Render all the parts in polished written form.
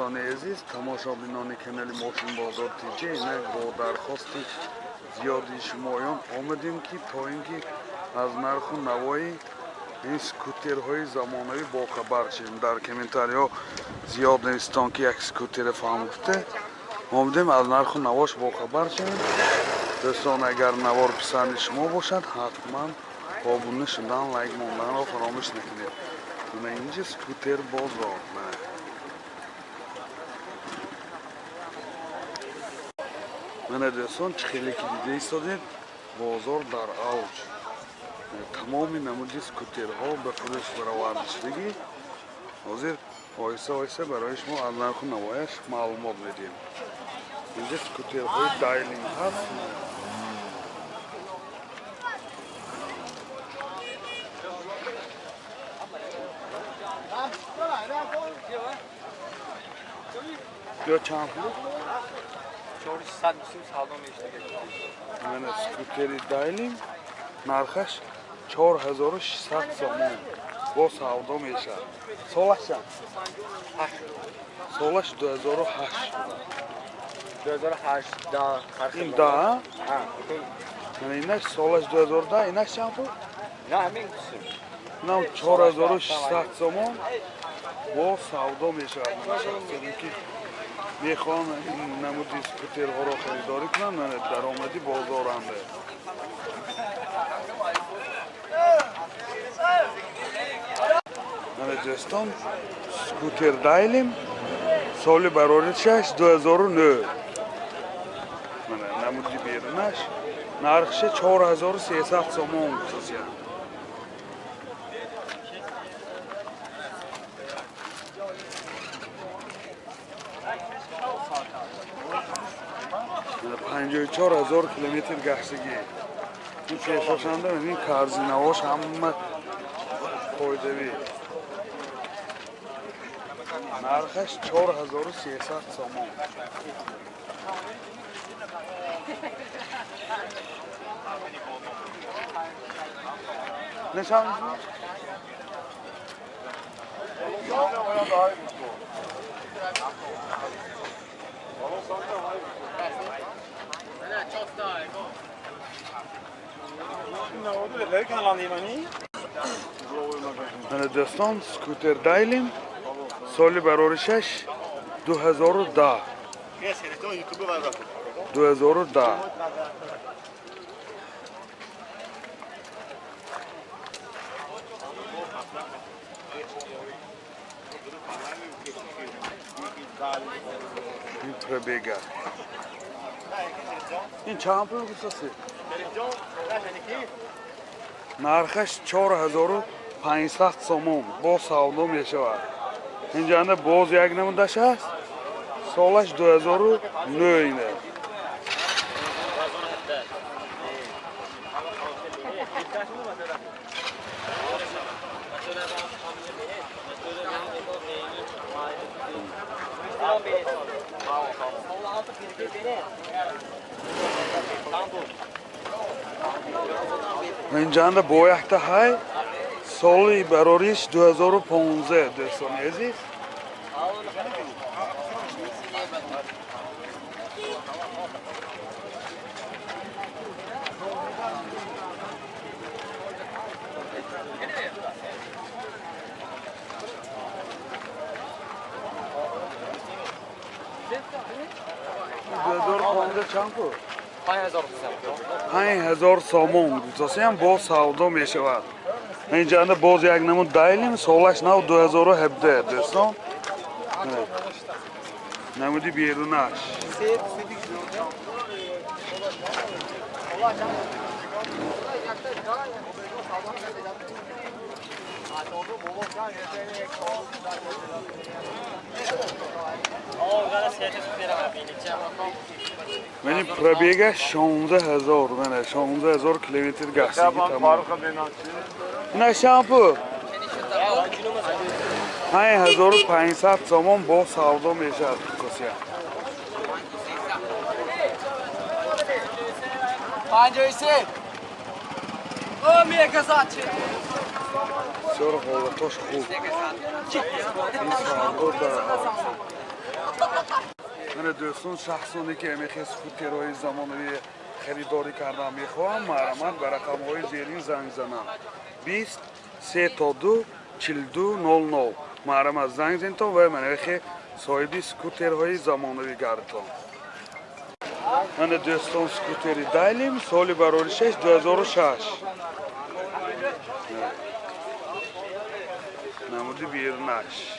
دوستان عزیز تماشابینان کانال ماشین بازار تیجی اینک با درخواستی زیادی شمایان آمدیم که تا اینکه از نرخ و نوای این سکوترهای زمانوی باخبر شیم. در کامنتاری ها زیاد نوشتن که یک سکوتر فهمیده آمدیم از نرخ و نواش باخبر شیم. دوستان اگر نوار پسند شما باشد حتما آبونه شدن لایک موندن را فراموش نکنید. من اینجا سکوتر بازار من دوستان خیلی که دیده ایستادید بازار در اوج تمامی نمودی سکوترها به فروش برآورده شدگی حاضر آیسته آیسته برای شما از نرخ و نوایش معلومات میدیم. اینجا سکوترهای دایلینگ هست. یا چند پول؟ 400 میشیم سلام میشته. من سکوتری دایلینگ نرخش 4600 سوم با سودا میشه. سالش چند؟ سالش 2008. 2008 دا این دا؟ من اینش سالش 2010 اینش چند پول؟ نه همین قسم. نه 4600 سوم با سودا میشه. میخوان این نمودی سکوترها را خریداری کنم من درآمدی بازارنده. من دوستان سکوتر دایلیم سال برآوردش 2009 من نمودی بیرونش نرخش 4300 سوم خصوصیت. من 54000 کیلومتر گشتگی این پیشاشنده این کارزی نواش همه پایدوی نرخش 4300 سوم. نشان من دوستان سکوتر دایلیم سال برآوردش 2010 این پربیگه این چند پول بسازی؟ نرخش 4500 سوم با سودا میشود. اینجا باز یک نمودش هست سالش 2009 اینه. اینجا بایخته های سالی برآوردش 2015 دوستان عزیز. چند پول؟ 5000 سوم دوستان هم با سودا میشود. اینجا باز یک نمود دایلیم سالش نو 2017 دوستان نمودی بیرونش من پربیگه 16000 من 16000 کیلومتر گشتگی تمام. نه شامپو 5500 سوم با سودا میشه خصوصیت. 53 او میگه ساچه بسیار حالتاش خوب. این سودا من دوستان شخصانی که میخواد اسکوترهای زمانوی خریداری کردن میخوام مرامت به رقم‌های زیرین زنگ زنم 20 32 42 00 مرامت زنگ زنید و من میخوام صاحب اسکوترهای زمانوی گردم. من دوستان اسکوتری دایلیم سال برای 2006 نمودی بیرنش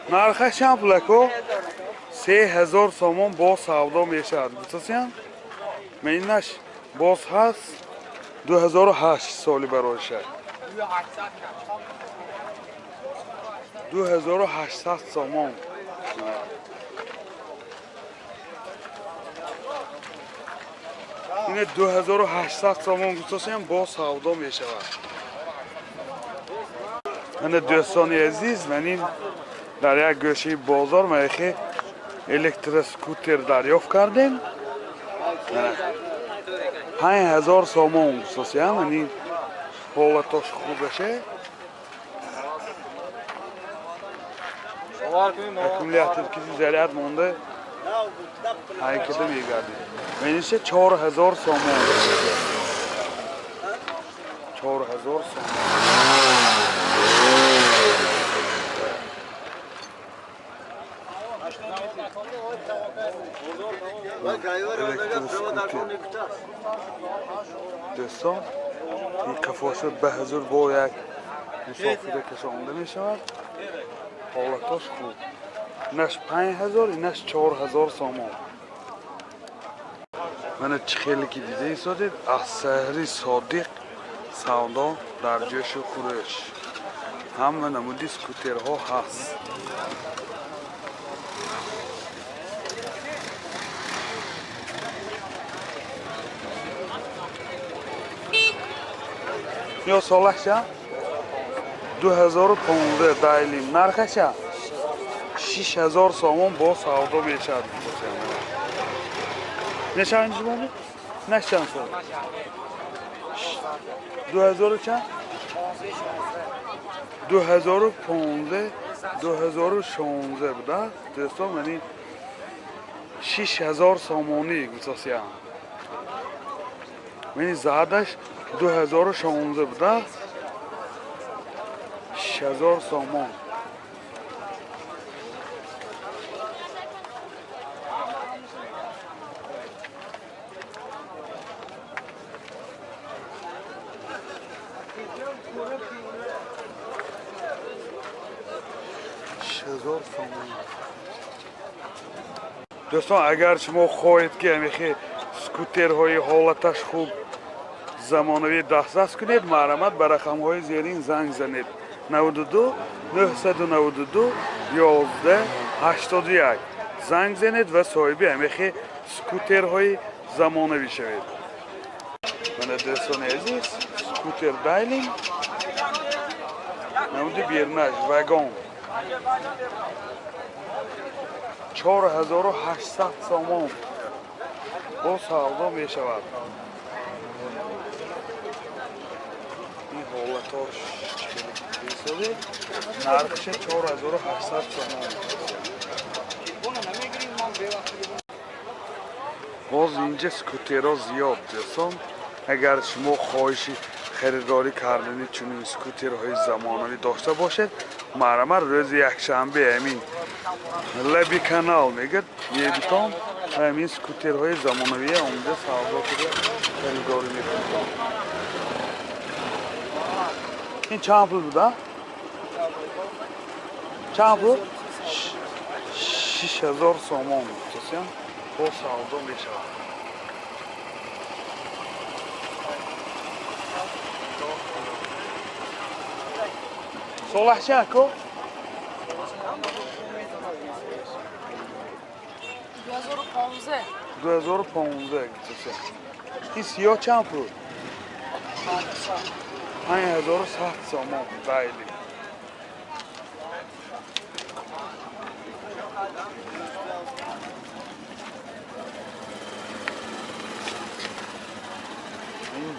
нархаш чанд пул ако 3000 сомон боз савдо мешавад гуфтасиям менинаш боз ҳаст 2008 соли бароиша 2800 сомон ин 2800 сомон гуфтасиям боз савдо мешавад. من دوستان عزیز من در یک گوشه بازار میخه الکتروسکوتر دریافت کردیم 5000 سومون اساسی من حالتش خوب بشه اکومولاتور کسی ضرورت مونده حرکت میگردیم منیشه 4000 سومون 4000 سومون دوستان این کفاشت به حضور با یک مسافر کشانده می شود حالتاش خوب اینش 5000 اینش 4000 سامان. من چه خیلی که دیده ایستادید از سهری صادق سودا در جوش و خورش همه نمودی اسکوترها هست. یا سالش 2015 دایلیم نرخش 6000 سامان با سودا میشد. نشان جمعه نشان سال 2000 چند 2015 2016 بوده دوستان یعنی 6000 سامانی گذاشتم یعنی زادش 2016 بوده 6000 سامان دوستان اگر شما خواهید که میخوای اسکوترهای حالتش خوب زمانوی دسترس کنید مرامت به رقم‌های زیرین زنگ زنید 92 992 11 81 زنگ زنید و صاحب میخوای اسکوترهای زمانوی شوید. من دوستان عزیز اسکوتر دایلیم نمودی بیرنش وگان 4800 سامان با سودا می شود. این حالتاش بیسازی نرخش 4800 سامان. باز اینجا اسکوترها زیاد دوستان اگر شما خواهشی خریداری کردنی چنین اسکوترهای زمانوی داشته باشد مرامت روز یکشنبه همین لبی کانال میگه میبینم همین اسکوترهای زمانوی اونجا سودا شده خریداری میکنم. این چند پول بوده؟ چند پول؟ 6000 سامان میتونم با سودا میشود. صالح چند کو؟ 2015 گذاشته. این سیاه چند پول؟ 5100 سامان دایلی.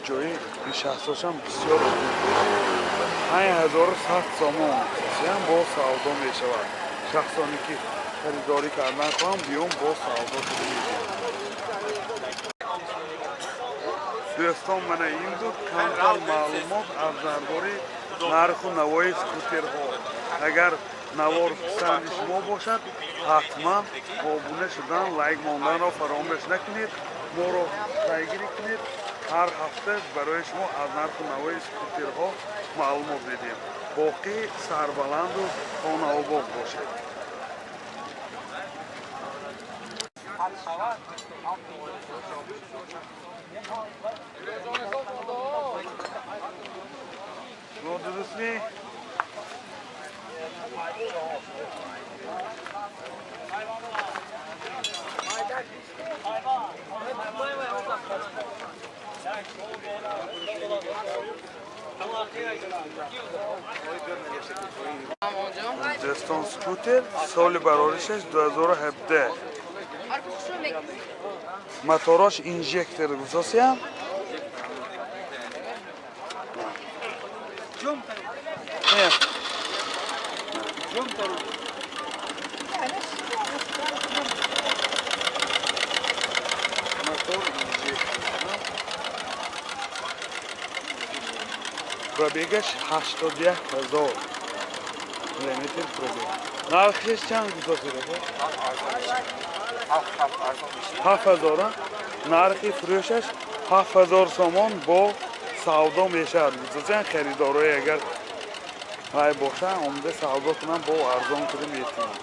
جوی نشستاشم بسیار خوب 5100 سومون هم با سودا می شود شخصانی که خریداری کردن خواهم بیام با سودا کنیم دوستان من این بود کمتر معلومات از درباره نرخ و نوای اسکوترها اگر نوار پسند شما باشد حتما آبونه شدن لایک ماندن را فراموش نکنید ما را پیگیری کنید هر هفته برای شما از نرخ و نوای اسکوترها معلومات میدیم باقی سربلند و خانه آباد باشید درست نی؟ دوستان سکوتر سال برارشش 2017 موتوراش اینژکتر گذاشته هم пробегаш 81000 километр пробег. Нархиш чанд гузошида? 7000. Нархи фурӯшаш 7000 сомон бо савдо мешавад. Гузошан харидорое агар ҳай боша омада савдо кунам бо арзон кунам метавонад.